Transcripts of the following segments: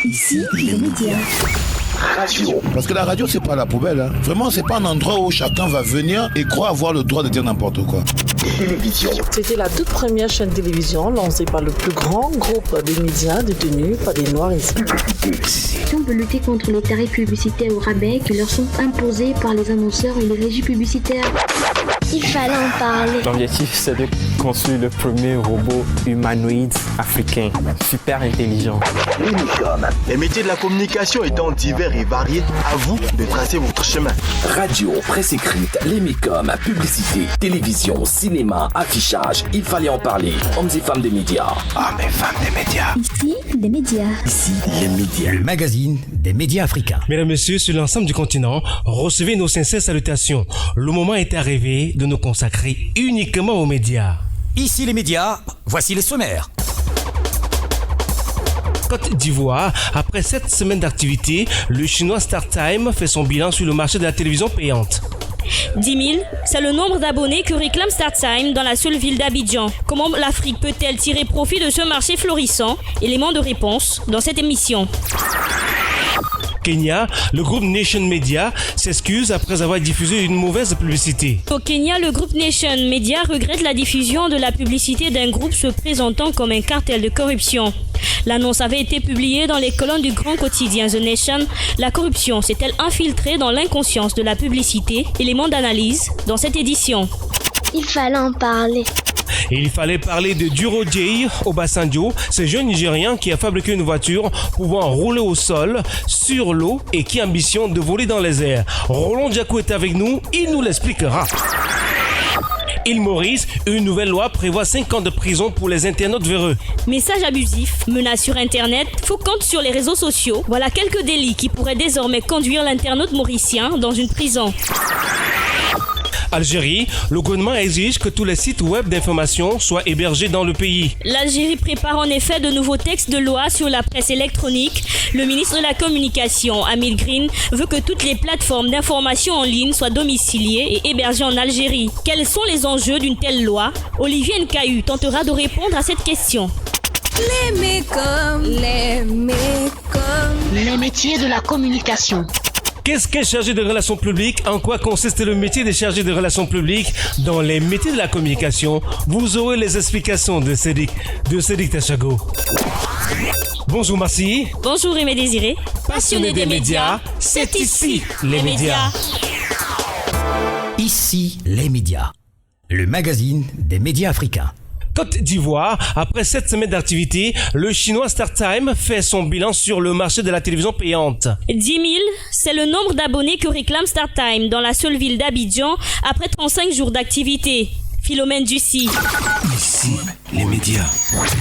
Ici, les médias. Radio. Parce que la radio, c'est pas la poubelle. Hein. Vraiment, c'est pas un endroit où chacun va venir et croit avoir le droit de dire n'importe quoi. Télévision. C'était la toute première chaîne télévision lancée par le plus grand groupe de médias détenu par des Noirs ici. On veut lutter contre les tarifs publicitaires au rabais qui leur sont imposés par les annonceurs et les régies publicitaires. Il fallait en parler. L'objectif, c'est de construire le premier robot humanoïde africain, super intelligent. L'Unicom. Les métiers de la communication étant divers et variés, à vous de tracer votre chemin. Radio, presse écrite, l'Unicom, publicité, télévision, cinéma, affichage, il fallait en parler. Hommes et femmes des médias. Hommes et femmes des médias. Ici, les médias. Ici, les médias. Le magazine des médias africains. Mesdames, Messieurs, sur l'ensemble du continent, recevez nos sincères salutations. Le moment est arrivé de nous consacrer uniquement aux médias. Ici les médias, voici les sommaires. Côte d'Ivoire, après 7 semaines d'activité, le chinois StarTime fait son bilan sur le marché de la télévision payante. 10 000, c'est le nombre d'abonnés que réclame StarTime dans la seule ville d'Abidjan. Comment l'Afrique peut-elle tirer profit de ce marché florissant? Élément de réponse dans cette émission. Kenya, le groupe Nation Media s'excuse après avoir diffusé une mauvaise publicité. Au Kenya, le groupe Nation Media regrette la diffusion de la publicité d'un groupe se présentant comme un cartel de corruption. L'annonce avait été publiée dans les colonnes du grand quotidien The Nation. La corruption s'est-elle infiltrée dans l'inconscience de la publicité? Élément d'analyse dans cette édition. Il fallait en parler. Et il fallait parler de Duro J Obasanjo, ce jeune Nigérien qui a fabriqué une voiture pouvant rouler au sol, sur l'eau et qui ambitionne de voler dans les airs. Roland Diakou est avec nous, il nous l'expliquera. Île Maurice, une nouvelle loi prévoit 5 ans de prison pour les internautes véreux. Messages abusifs, menaces sur Internet, faux comptes sur les réseaux sociaux. Voilà quelques délits qui pourraient désormais conduire l'internaute mauricien dans une prison. Algérie, le gouvernement exige que tous les sites web d'information soient hébergés dans le pays. L'Algérie prépare en effet de nouveaux textes de loi sur la presse électronique. Le ministre de la Communication, Hamid Green, veut que toutes les plateformes d'information en ligne soient domiciliées et hébergées en Algérie. Quels sont les enjeux d'une telle loi? Olivier Nkayu tentera de répondre à cette question. Les métiers de la communication. Qu'est-ce qu'un chargé de relations publiques? En quoi consiste le métier de chargé de relations publiques? Dans les métiers de la communication, vous aurez les explications de Cédric Tachago. Bonjour Marcy. Bonjour Aimé Désiré. Passionné des médias, c'est ici les médias. Ici les médias. Le magazine des médias africains. Côte d'Ivoire, après 7 semaines d'activité, le chinois StarTime fait son bilan sur le marché de la télévision payante. 10 000, c'est le nombre d'abonnés que réclame StarTime dans la seule ville d'Abidjan après 35 jours d'activité. Philomène Dussi. Ici, les médias.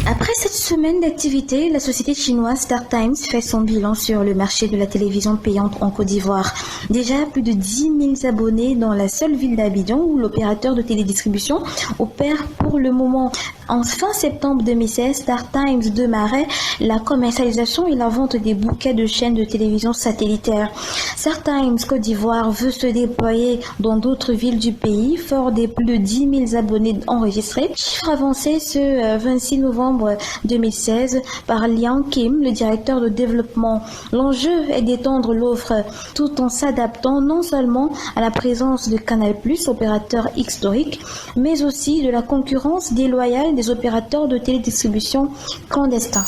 Après cette semaine d'activité, la société chinoise StarTimes fait son bilan sur le marché de la télévision payante en Côte d'Ivoire. Déjà plus de 10 000 abonnés dans la seule ville d'Abidjan où l'opérateur de télédistribution opère pour le moment. En fin septembre 2016, StarTimes démarrait la commercialisation et la vente des bouquets de chaînes de télévision satellitaires. StarTimes Côte d'Ivoire veut se déployer dans d'autres villes du pays, fort des plus de 10 000 abonnés enregistrés. Chiffre avancé ce 26 novembre 2016 par Liang Kim, le directeur de développement. L'enjeu est d'étendre l'offre tout en s'adaptant non seulement à la présence de Canal+, opérateur historique, mais aussi de la concurrence déloyale des opérateurs de télédistribution clandestins.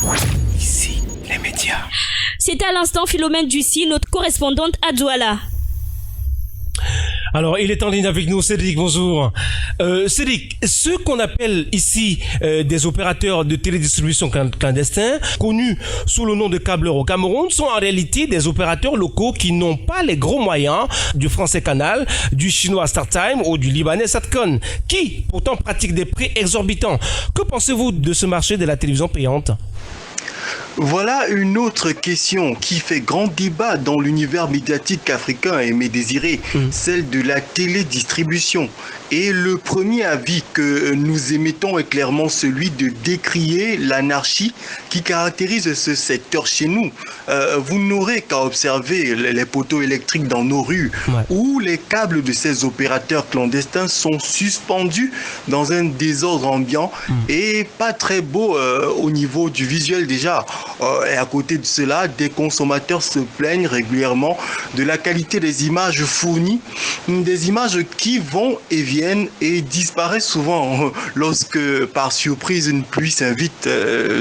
Ici, les médias. C'est à l'instant Philomène Dussi, notre correspondante à Douala. Alors, il est en ligne avec nous, Cédric, bonjour. Cédric, ceux qu'on appelle ici des opérateurs de télédistribution clandestins, connus sous le nom de câbleurs au Cameroun, sont en réalité des opérateurs locaux qui n'ont pas les gros moyens du français Canal, du chinois StarTime ou du libanais Satcom, qui pourtant pratiquent des prix exorbitants. Que pensez-vous de ce marché de la télévision payante ? Voilà une autre question qui fait grand débat dans l'univers médiatique africain Aimé Désiré, celle de la télédistribution. Et le premier avis que nous émettons est clairement celui de décrier l'anarchie qui caractérise ce secteur chez nous. Vous n'aurez qu'à observer les poteaux électriques dans nos rues, où les câbles de ces opérateurs clandestins sont suspendus dans un désordre ambiant et pas très beau au niveau du visuel déjà. Et à côté de cela, des consommateurs se plaignent régulièrement de la qualité des images fournies, des images qui vont et viennent et disparaissent souvent lorsque, par surprise, une pluie s'invite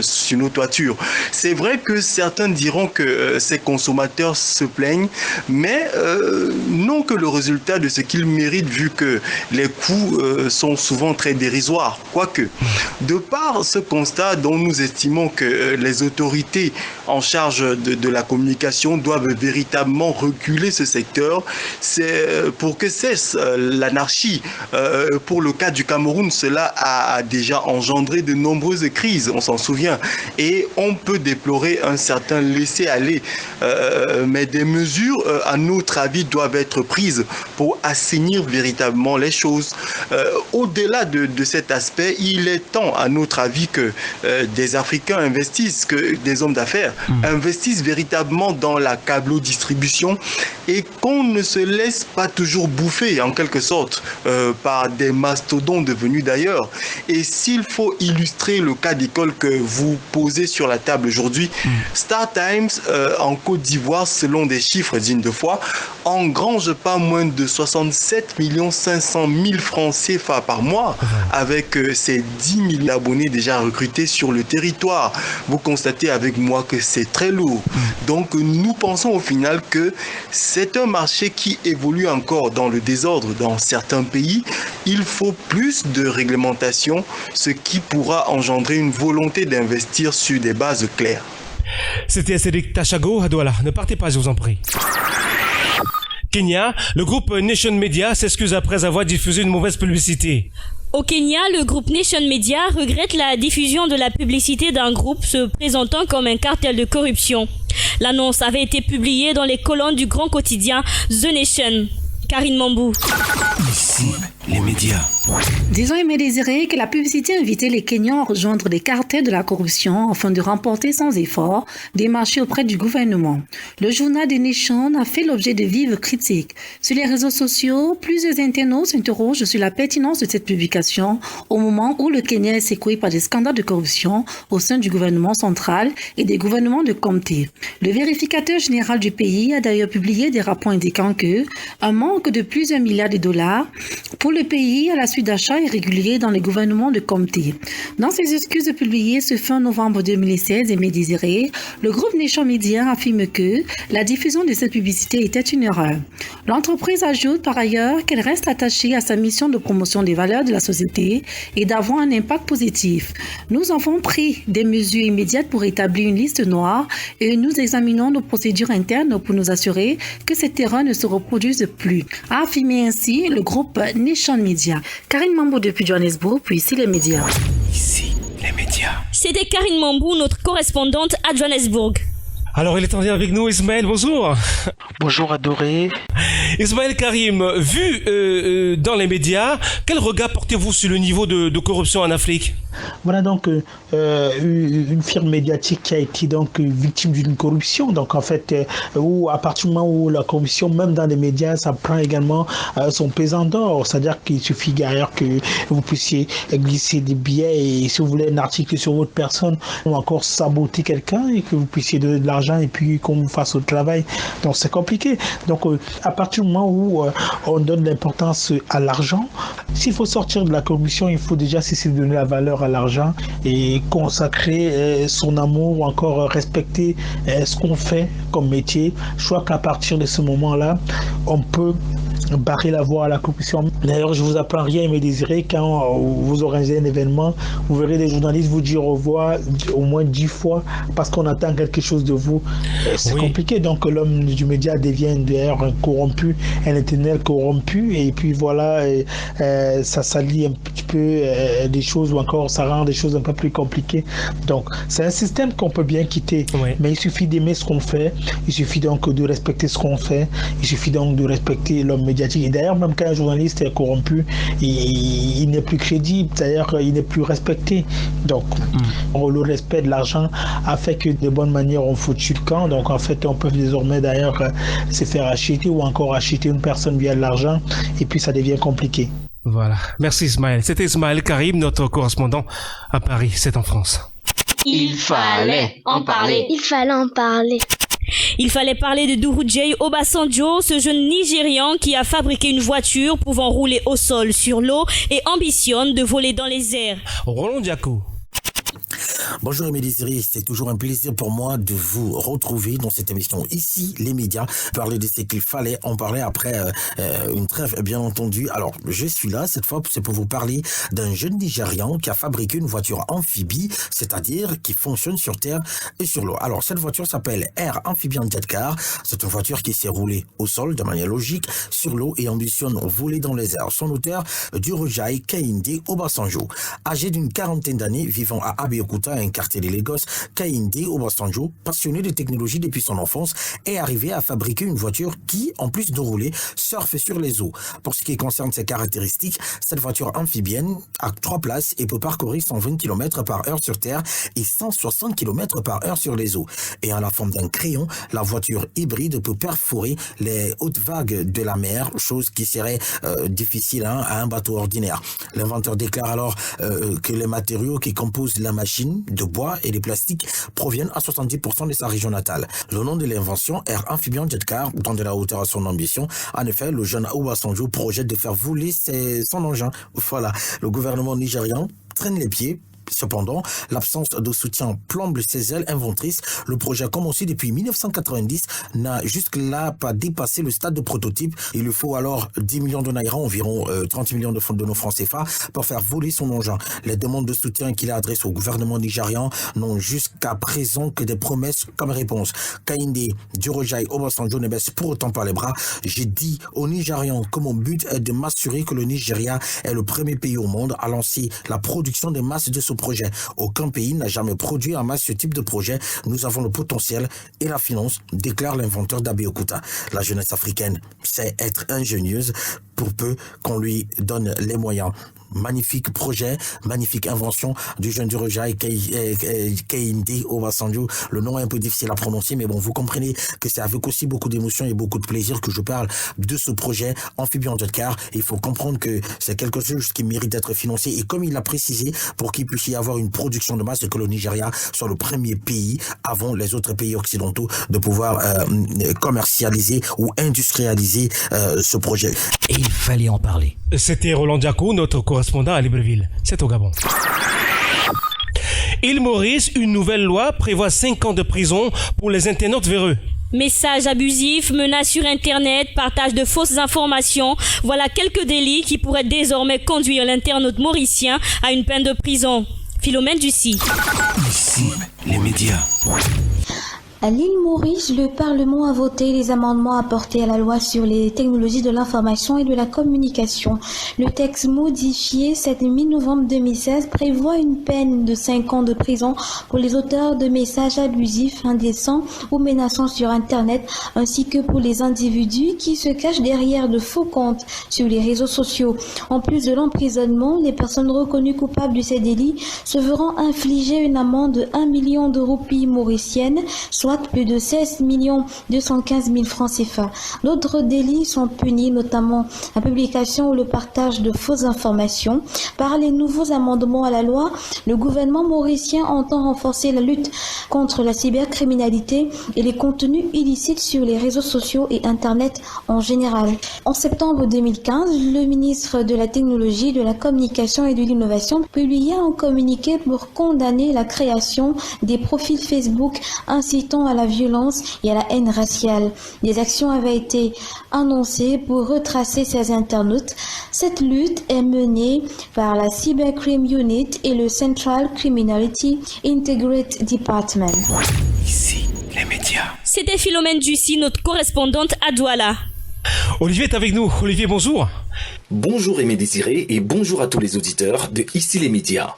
sur nos toitures. C'est vrai que certains diront que ces consommateurs se plaignent, mais non que le résultat de ce qu'ils méritent, vu que les coûts sont souvent très dérisoires. Quoique, de par ce constat dont nous estimons que les autorités en charge de la communication doivent véritablement reculer ce secteur, c'est pour que cesse l'anarchie. Pour le cas du Cameroun, cela a déjà engendré de nombreuses crises, on s'en souvient, et on peut déplorer un certain laisser-aller, mais des mesures, à notre avis, doivent être prises pour assainir véritablement les choses. Au-delà de cet aspect, il est temps, à notre avis, que des Africains investissent, que des hommes d'affaires investissent véritablement dans la câblo-distribution et qu'on ne se laisse pas toujours bouffer, en quelque sorte, par des mastodontes devenus d'ailleurs. Et s'il faut illustrer le cas d'école que vous posez sur la table aujourd'hui, Star Times, en Côte d'Ivoire, selon des chiffres dignes de foi, engrange pas moins de 67 500 000 francs CFA par mois, avec ses 10 000 abonnés déjà recrutés sur le territoire. Vous constatez avec moi que c'est très lourd. Donc nous pensons au final que c'est un marché qui évolue encore dans le désordre dans certains pays. Il faut plus de réglementation, ce qui pourra engendrer une volonté d'investir sur des bases claires. C'était Cédric Tachago à Douala. Ne partez pas, je vous en prie. Kenya, le groupe Nation Media s'excuse après avoir diffusé une mauvaise publicité. Au Kenya, le groupe Nation Media regrette la diffusion de la publicité d'un groupe se présentant comme un cartel de corruption. L'annonce avait été publiée dans les colonnes du grand quotidien The Nation. Karine Mambou. Ici, les médias. Disons Aimé Désiré que la publicité invitait les Kenyans à rejoindre les cartels de la corruption afin de remporter sans effort des marchés auprès du gouvernement. Le journal des Nations a fait l'objet de vives critiques. Sur les réseaux sociaux, plusieurs internautes s'interrogent sur la pertinence de cette publication au moment où le Kenya est secoué par des scandales de corruption au sein du gouvernement central et des gouvernements de comté. Le vérificateur général du pays a d'ailleurs publié des rapports indiquant que un manque de plusieurs milliards de dollars pour le pays à la suite d'achats irréguliers dans les gouvernements de comté. Dans ses excuses publiées ce fin novembre 2016, Aimé Désiré, le groupe Nation Media affirme que la diffusion de cette publicité était une erreur. L'entreprise ajoute par ailleurs qu'elle reste attachée à sa mission de promotion des valeurs de la société et d'avoir un impact positif. Nous avons pris des mesures immédiates pour établir une liste noire et nous examinons nos procédures internes pour nous assurer que cette erreur ne se reproduise plus, a affirmé ainsi le groupe Nation Media. Karine Mambou depuis Johannesburg, puis ici les médias. Ici, les médias. C'était Karine Mambou, notre correspondante à Johannesburg. Alors, il est en lien avec nous, Ismaël, bonjour. Bonjour, Adoré. Ismaël Karim, vu dans les médias, quel regard portez-vous sur le niveau de corruption en Afrique ? Voilà donc une firme médiatique qui a été donc victime d'une corruption. Donc en fait, où à partir du moment où la corruption, même dans les médias, ça prend également son pesant d'or. C'est-à-dire qu'il suffit d'ailleurs que vous puissiez glisser des billets et si vous voulez un article sur votre personne ou encore saboter quelqu'un et que vous puissiez donner de l'argent et puis qu'on vous fasse le travail. Donc c'est compliqué. Donc à partir du moment où on donne l'importance à l'argent, s'il faut sortir de la corruption, il faut déjà cesser de donner la valeur à l'argent et consacrer son amour ou encore respecter ce qu'on fait comme métier. Je crois qu'à partir de ce moment-là, on peut barrer la voie à la corruption. D'ailleurs, je vous apprends rien, mais désirez, quand vous organisez un événement, vous verrez des journalistes vous dire au revoir au moins 10 fois parce qu'on attend quelque chose de vous. C'est compliqué. Donc l'homme du média devient d'ailleurs un corrompu, un éternel corrompu, et puis voilà, ça salit un petit peu des choses ou encore ça rend des choses un peu plus compliquées. Donc c'est un système qu'on peut bien quitter, mais il suffit d'aimer ce qu'on fait, il suffit donc de respecter ce qu'on fait, il suffit donc de respecter l'homme médiatique. Et d'ailleurs, même quand un journaliste est corrompu, il n'est plus crédible, d'ailleurs il n'est plus respecté. Donc le respect de l'argent a fait que de bonnes manières ont foutu le camp. Donc en fait on peut désormais d'ailleurs se faire acheter ou encore acheter une personne via de l'argent et puis ça devient compliqué. Voilà, merci Ismaël. C'était Ismaël Karim, notre correspondant à Paris, c'est en France. Il fallait en parler. Il fallait en parler. Il fallait parler de Durujei Obasanjo, ce jeune Nigérian qui a fabriqué une voiture pouvant rouler au sol sur l'eau et ambitionne de voler dans les airs. Roland Diakou. Bonjour Aimé Désiré, c'est toujours un plaisir pour moi de vous retrouver dans cette émission. Ici, les médias, parler de ce qu'il fallait en parler après une trêve, bien entendu. Alors, je suis là, cette fois, c'est pour vous parler d'un jeune Nigérian qui a fabriqué une voiture amphibie, c'est-à-dire qui fonctionne sur terre et sur l'eau. Alors, cette voiture s'appelle Air Amphibian Jet Car. C'est une voiture qui s'est roulée au sol de manière logique sur l'eau et ambitionne voler dans les airs. Son auteur, Durujei Kehinde Obasanjo. Âgé d'une quarantaine d'années, vivant à Abeokuta, un quartier de Lagos, Kehinde Obasanjo, passionné de technologie depuis son enfance, est arrivé à fabriquer une voiture qui, en plus de rouler, surfe sur les eaux. Pour ce qui concerne ses caractéristiques, cette voiture amphibienne a 3 places et peut parcourir 120 km/h sur terre et 160 km/h sur les eaux. Et à la forme d'un crayon, la voiture hybride peut perforer les hautes vagues de la mer, chose qui serait difficile à un bateau ordinaire. L'inventeur déclare alors que les matériaux qui composent la machine de bois et de plastique proviennent à 70% de sa région natale. Le nom de l'invention, Air Amphibian Jet Car, donne de la hauteur à son ambition. En effet, le jeune Obasanjo projette de faire voler son engin. Voilà, le gouvernement nigérian traîne les pieds. Cependant, l'absence de soutien plombe ses ailes inventrices. Le projet commencé depuis 1990 n'a jusque-là pas dépassé le stade de prototype. Il lui faut alors 10 millions de naira, environ 30 millions de nos francs CFA, pour faire voler son engin. Les demandes de soutien qu'il a adressées au gouvernement nigérian n'ont jusqu'à présent que des promesses comme réponse. Kehinde Durujei Obasanjo ne baisse pour autant pas les bras. J'ai dit aux Nigérians que mon but est de m'assurer que le Nigeria est le premier pays au monde à lancer la production des masses de ce projet. Aucun pays n'a jamais produit en masse ce type de projet. Nous avons le potentiel et la finance, déclare l'inventeur d'Abeokuta. La jeunesse africaine sait être ingénieuse pour peu qu'on lui donne les moyens. Magnifique projet, magnifique invention du jeune Durujei Kehinde Obasanjo. Le nom est un peu difficile à prononcer, mais bon, vous comprenez que c'est avec aussi beaucoup d'émotion et beaucoup de plaisir que je parle de ce projet Amphibian Jet Car. Il faut comprendre que c'est quelque chose qui mérite d'être financé, et comme il l'a précisé, pour qu'il puisse y avoir une production de masse, et que le Nigeria soit le premier pays avant les autres pays occidentaux de pouvoir commercialiser ou industrialiser ce projet. Et il fallait en parler. C'était Roland Diakou, notre correspondant à Libreville. C'est au Gabon. Île Maurice, une nouvelle loi prévoit 5 ans de prison pour les internautes véreux. Messages abusifs, menaces sur Internet, partage de fausses informations, voilà quelques délits qui pourraient désormais conduire l'internaute mauricien à une peine de prison. Philomène Dussi. Ici, les médias. À l'île Maurice, le Parlement a voté les amendements apportés à la loi sur les technologies de l'information et de la communication. Le texte modifié 7 mi-novembre 2016 prévoit une peine de 5 ans de prison pour les auteurs de messages abusifs, indécents ou menaçants sur Internet, ainsi que pour les individus qui se cachent derrière de faux comptes sur les réseaux sociaux. En plus de l'emprisonnement, les personnes reconnues coupables de ces délits se verront infliger une amende de 1 million de roupies mauriciennes, soit plus de 16 215 000 francs CFA. D'autres délits sont punis, notamment la publication ou le partage de fausses informations. Par les nouveaux amendements à la loi, le gouvernement mauricien entend renforcer la lutte contre la cybercriminalité et les contenus illicites sur les réseaux sociaux et Internet en général. En septembre 2015, le ministre de la Technologie, de la Communication et de l'Innovation publia un communiqué pour condamner la création des profils Facebook incitant à la violence et à la haine raciale. Des actions avaient été annoncées pour retracer ces internautes. Cette lutte est menée par la Cybercrime Unit et le Central Criminality Integrate Department. Ici, les médias. C'était Philomène Dussi, notre correspondante à Douala. Olivier est avec nous. Olivier, bonjour. Bonjour Aimé Désiré et bonjour à tous les auditeurs de Ici les médias.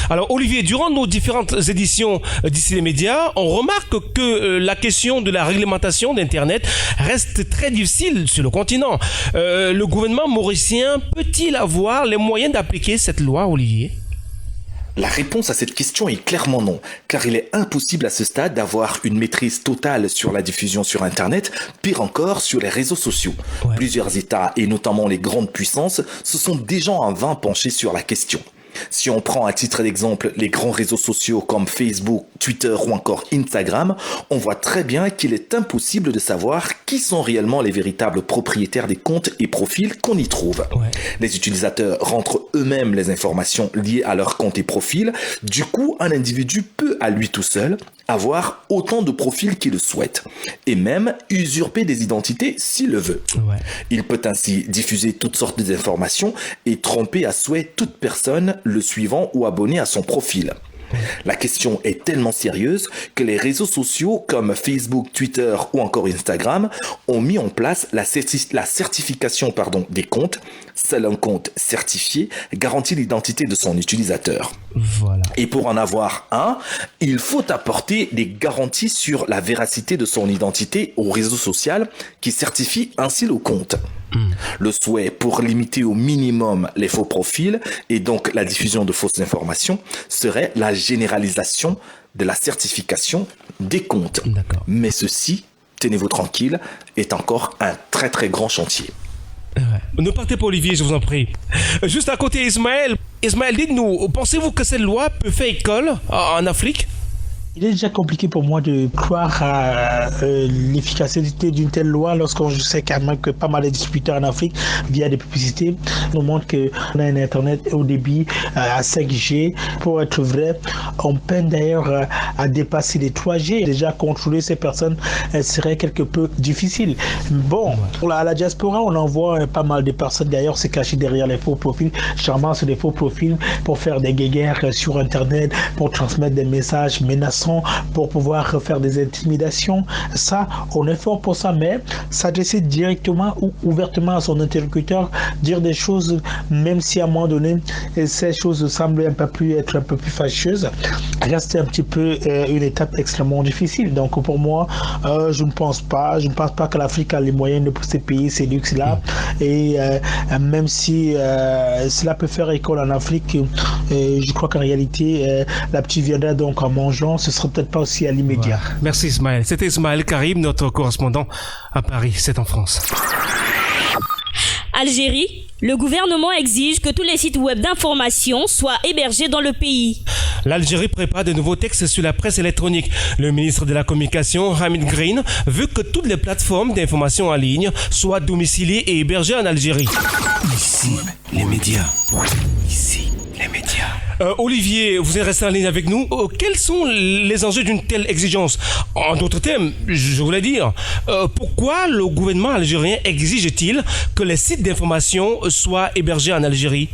Alors Olivier, durant nos différentes éditions d'Ici les médias, on remarque que la question de la réglementation d'Internet reste très difficile sur le continent. Le gouvernement mauricien peut-il avoir les moyens d'appliquer cette loi, Olivier ? La réponse à cette question est clairement non, car il est impossible à ce stade d'avoir une maîtrise totale sur la diffusion sur Internet, pire encore sur les réseaux sociaux. Ouais. Plusieurs États, et notamment les grandes puissances, se sont déjà en vain penchés sur la question. Si on prend à titre d'exemple les grands réseaux sociaux comme Facebook, Twitter ou encore Instagram, on voit très bien qu'il est impossible de savoir qui sont réellement les véritables propriétaires des comptes et profils qu'on y trouve. Ouais. Les utilisateurs rentrent eux-mêmes les informations liées à leurs comptes et profils. Du coup, un individu peut à lui tout seul avoir autant de profils qu'il le souhaite et même usurper des identités s'il le veut. Ouais. Il peut ainsi diffuser toutes sortes d'informations et tromper à souhait toute personne le suivant ou abonné à son profil. La question est tellement sérieuse que les réseaux sociaux comme Facebook, Twitter ou encore Instagram ont mis en place la certification des comptes. Seul un compte certifié garantit l'identité de son utilisateur. Voilà. Et pour en avoir un, il faut apporter des garanties sur la véracité de son identité au réseau social qui certifie ainsi le compte. Le souhait pour limiter au minimum les faux profils et donc la diffusion de fausses informations serait la généralisation de la certification des comptes. D'accord. Mais ceci, tenez-vous tranquille, est encore un très très grand chantier. Ne partez pas Olivier, je vous en prie. Juste à côté Ismaël. Ismaël, dites-nous, pensez-vous que cette loi peut faire école en Afrique ? Il est déjà compliqué pour moi de croire à l'efficacité d'une telle loi lorsqu'on sait carrément que pas mal de distributeurs en Afrique, via des publicités, nous montrent qu'on a un Internet au débit à 5G. Pour être vrai, on peine d'ailleurs à dépasser les 3G. Déjà, contrôler ces personnes serait quelque peu difficile. Bon, pour la diaspora, on en voit pas mal de personnes d'ailleurs se cacher derrière les faux profils. Charmant, c'est des faux profils pour faire des guéguerres sur Internet, pour transmettre des messages menaçants, pour pouvoir faire des intimidations. Ça, on est fort pour ça, mais s'adresser directement ou ouvertement à son interlocuteur, dire des choses, même si à un moment donné, ces choses semblent être un peu plus fâcheuses, reste un petit peu une étape extrêmement difficile. Donc pour moi, je ne pense pas que l'Afrique a les moyens de se payer ces luxes-là. Et même si cela peut faire école en Afrique, je crois qu'en réalité, la petite viendra donc en mangeant. Ce sera peut-être pas aussi à l'immédiat. Voilà. Merci Ismaël. C'était Ismaël Karim, notre correspondant à Paris, c'est en France. Algérie, le gouvernement exige que tous les sites web d'information soient hébergés dans le pays. L'Algérie prépare de nouveaux textes sur la presse électronique. Le ministre de la Communication, Hamid Green, veut que toutes les plateformes d'information en ligne soient domiciliées et hébergées en Algérie. Ici, les médias. Ici, les médias. Olivier, vous êtes resté en ligne avec nous. Quels sont les enjeux d'une telle exigence ? En d'autres termes, je voulais dire, pourquoi le gouvernement algérien exige-t-il que les sites d'information soient hébergés en Algérie ?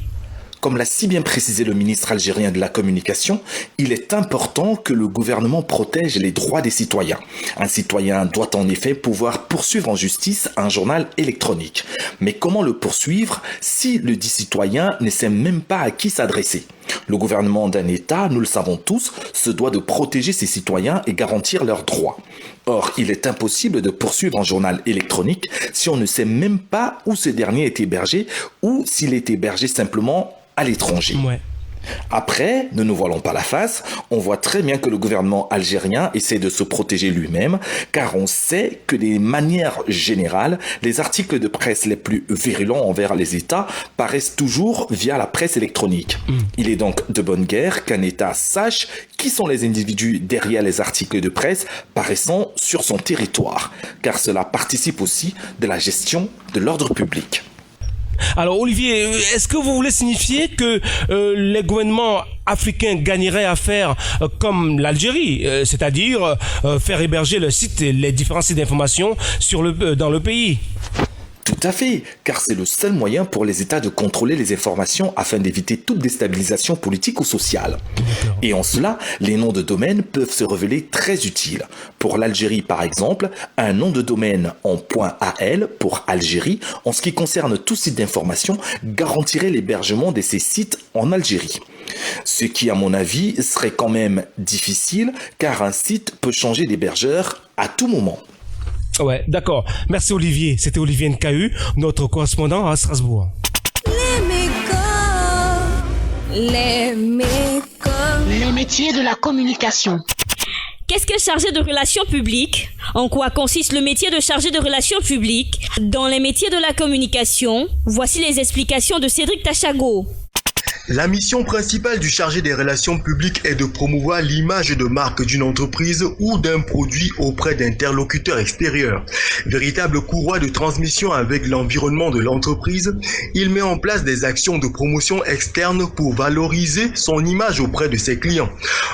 Comme l'a si bien précisé le ministre algérien de la Communication, il est important que le gouvernement protège les droits des citoyens. Un citoyen doit en effet pouvoir poursuivre en justice un journal électronique. Mais comment le poursuivre si le dit citoyen ne sait même pas à qui s'adresser ? Le gouvernement d'un État, nous le savons tous, se doit de protéger ses citoyens et garantir leurs droits. Or, il est impossible de poursuivre un journal électronique si on ne sait même pas où ce dernier est hébergé ou s'il est hébergé simplement à l'étranger. Ouais. Après, ne nous voilons pas la face, on voit très bien que le gouvernement algérien essaie de se protéger lui-même, car on sait que de manière générale, les articles de presse les plus virulents envers les États paraissent toujours via la presse électronique. Il est donc de bonne guerre qu'un État sache qui sont les individus derrière les articles de presse paraissant sur son territoire, car cela participe aussi de la gestion de l'ordre public. Alors Olivier, est-ce que vous voulez signifier que les gouvernements africains gagneraient à faire comme l'Algérie, c'est-à-dire faire héberger le site, les différents sites d'information dans le pays ? Tout à fait, car c'est le seul moyen pour les États de contrôler les informations afin d'éviter toute déstabilisation politique ou sociale. Et en cela, les noms de domaine peuvent se révéler très utiles. Pour l'Algérie par exemple, un nom de domaine en .al pour Algérie, en ce qui concerne tout site d'information, garantirait l'hébergement de ces sites en Algérie. Ce qui, à mon avis, serait quand même difficile, car un site peut changer d'hébergeur à tout moment. Ouais, d'accord. Merci Olivier. C'était Olivier Nkahu, notre correspondant à Strasbourg. Les métiers de la communication. Qu'est-ce que chargé de relations publiques ? En quoi consiste le métier de chargé de relations publiques ? Dans les métiers de la communication, voici les explications de Cédric Tachago. La mission principale du chargé des relations publiques est de promouvoir l'image de marque d'une entreprise ou d'un produit auprès d'interlocuteurs extérieurs. Véritable courroie de transmission avec l'environnement de l'entreprise, il met en place des actions de promotion externe pour valoriser son image auprès de ses clients.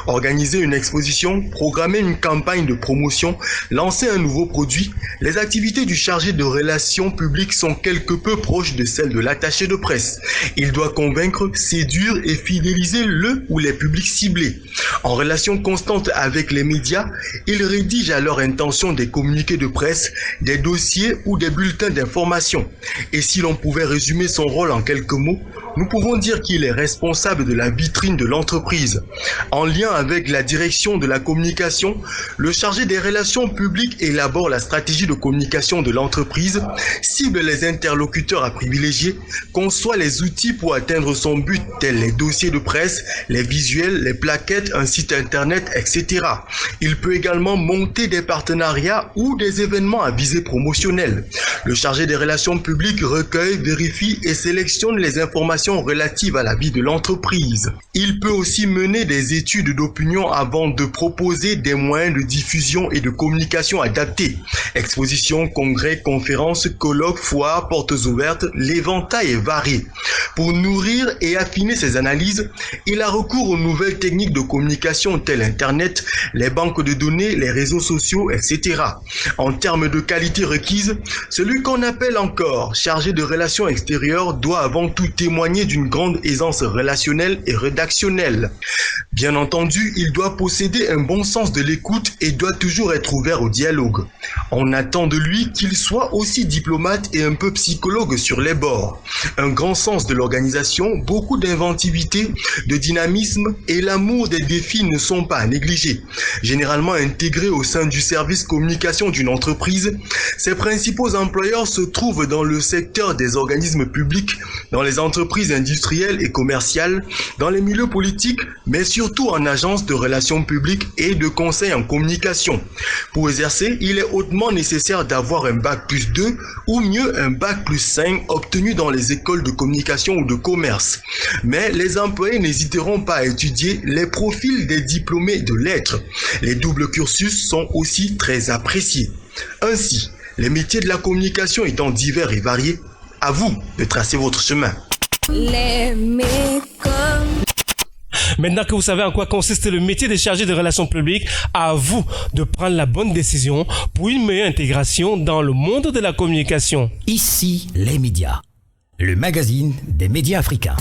Organiser une exposition, programmer une campagne de promotion, lancer un nouveau produit, les activités du chargé de relations publiques sont quelque peu proches de celles de l'attaché de presse. Il doit convaincre, séduire et fidéliser le ou les publics ciblés. En relation constante avec les médias, il rédige à leur intention des communiqués de presse, des dossiers ou des bulletins d'information. Et si l'on pouvait résumer son rôle en quelques mots, nous pouvons dire qu'il est responsable de la vitrine de l'entreprise. En lien avec la direction de la communication, le chargé des relations publiques élabore la stratégie de communication de l'entreprise, cible les interlocuteurs à privilégier, conçoit les outils pour atteindre son but, tels les dossiers de presse, les visuels, les plaquettes, un site internet, etc. Il peut également monter des partenariats ou des événements à visée promotionnelle. Le chargé des relations publiques recueille, vérifie et sélectionne les informations relatives à la vie de l'entreprise. Il peut aussi mener des études d'opinion avant de proposer des moyens de diffusion et de communication adaptés. Expositions, congrès, conférences, colloques, foires, portes ouvertes, l'éventail est varié. Pour nourrir et affiner ses analyses, il a recours aux nouvelles techniques de communication telles Internet, les banques de données, les réseaux sociaux, etc. En termes de qualité requise, celui qu'on appelle encore chargé de relations extérieures doit avant tout témoigner d'une grande aisance relationnelle et rédactionnelle. Bien entendu, il doit posséder un bon sens de l'écoute et doit toujours être ouvert au dialogue. On attend de lui qu'il soit aussi diplomate et un peu psychologue sur les bords. Un grand sens de l'organisation, beaucoup d'inventivité, de dynamisme et l'amour des défis ne sont pas à négliger. Généralement intégré au sein du service communication d'une entreprise, ses principaux employeurs se trouvent dans le secteur des organismes publics, dans les entreprises industrielles et commerciales, dans les milieux politiques, mais surtout en agence de relations publiques et de conseil en communication. Pour exercer, il est hautement nécessaire d'avoir un bac+2 ou mieux un bac+5 obtenu dans les écoles de communication ou de commerce. Mais les employés n'hésiteront pas à étudier les profils des diplômés de lettres. Les doubles cursus sont aussi très appréciés. Ainsi, les métiers de la communication étant divers et variés, à vous de tracer votre chemin. Maintenant que vous savez en quoi consiste le métier de chargé de relations publiques, à vous de prendre la bonne décision pour une meilleure intégration dans le monde de la communication. Ici, les médias. Le magazine des médias africains.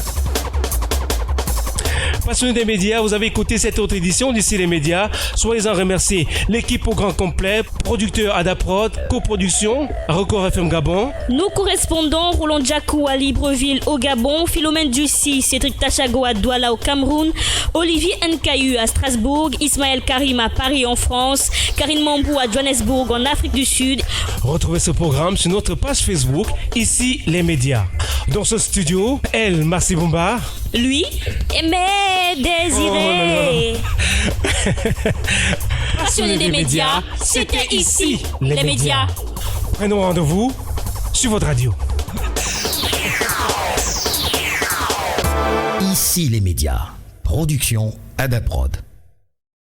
Passionnés des médias, vous avez écouté cette autre édition d'Ici les médias. Soyez-en remerciés. L'équipe au grand complet, producteur Adaprod, coproduction, Record FM Gabon. Nos correspondants, Roland Djakou à Libreville au Gabon, Philomène Dussi, Cédric Tachago à Douala au Cameroun, Olivier Nkayu à Strasbourg, Ismaël Karim à Paris en France, Karine Mambou à Johannesburg en Afrique du Sud. Retrouvez ce programme sur notre page Facebook, Ici les médias. Dans ce studio, elle, Marcy Bombard. Lui, Aimé Désiré. Passionné des médias, c'était ici, les médias. Prenons rendez-vous sur votre radio. Ici les médias. Production Adaprod.